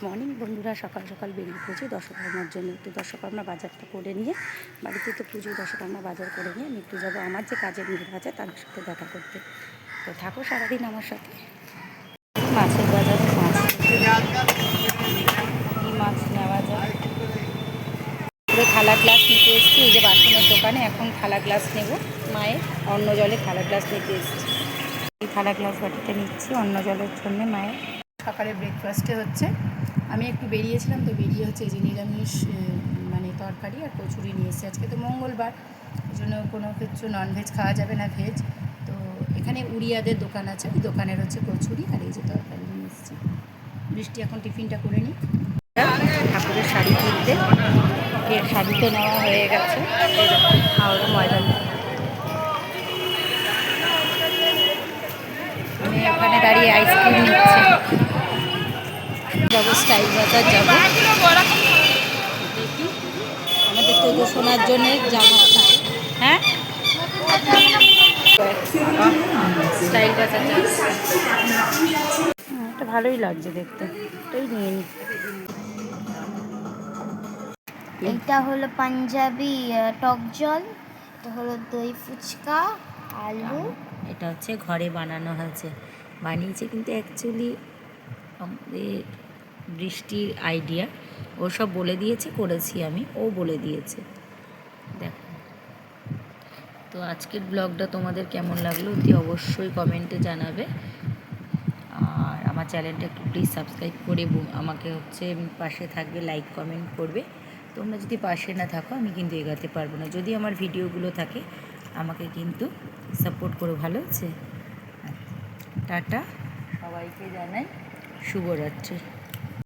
Morning বন্ধুরা, সকাল সকাল বেরিয়ে পড়েছি দশকর্মার জন্য। একটু দশকর্মা বাজারটা করে নিয়ে, বাড়িতে তো পুজো, দশকর্মা বাজার করে নিয়ে আমি একটু যাবো আমার যে কাজের মেয়েরা আছে তাদের সাথে দেখা করতে। তো থাকো সারাদিন আমার সাথে। মাছের বাজারে মাছ, এই মাছ নেওয়া যায়। পুরো থালা গ্লাস নিতে এসেছি, এই যে বাসনের দোকানে এখন থালা গ্লাস নেব। মায়ের অন্য জলে থালা গ্লাস নিতে এসেছি, এই থালা গ্লাস বাটিতে নিচ্ছি অন্য জলের জন্য মায়ের। সকালে ব্রেকফাস্টে হচ্ছে, আমি একটু বেরিয়েছিলাম তো বেরিয়ে হচ্ছে এই যে নিরামিষ মানে তরকারি আর কচুরি নিয়ে এসেছি। আজকে তো মঙ্গলবার, এই জন্য কোনো কিছু ননভেজ খাওয়া যাবে না, ভেজ। তো এখানে উড়িয়াদের দোকান আছে, ওই দোকানের হচ্ছে কচুরি আর এই যে তরকারি নিয়ে এসেছি। বৃষ্টি এখন টিফিনটা করে নিই। ঠাকুরের শাড়ি কিনতে, শাড়ি তো নেওয়া হয়ে গেছে। হাওড়া ময়দান আমি ওখানে দাঁড়িয়ে আইসক্রিম নিচ্ছি। যাবো স্টাইল বাজার যাবো, দেখি আমাদের তো শোনার জন্য জামা। হ্যাঁ, স্টাইল বাজার এটা ভালোই লাগছে দেখতে, এটাই নিয়ে নিই। এটা হলো পাঞ্জাবি টক জল, এটা হলো দই ফুচকা, আলু। এটা হচ্ছে ঘরে বানানো হয়েছে, বানিয়েছে কিন্তু অ্যাকচুয়ালি আমাদের বৃষ্টির আইডিয়া। ও সব বলে দিয়েছে, করেছি আমি, ও বলে দিয়েছে। দেখো তো আজকের ব্লগটা তোমাদের কেমন লাগলো অতি অবশ্যই কমেন্টে জানাবে। আর আমার চ্যানেলটা একটু প্লিজ সাবস্ক্রাইব করে আমাকে হচ্ছে পাশে থাকবে, লাইক কমেন্ট করবে। তোমরা যদি পাশে না থাকো আমি কিন্তু এগোতে পারবো না। যদি আমার ভিডিওগুলো থাকে আমাকে কিন্তু সাপোর্ট করো, ভালো আছে। টাটা, সবাইকে জানাই শুভরাত্রি।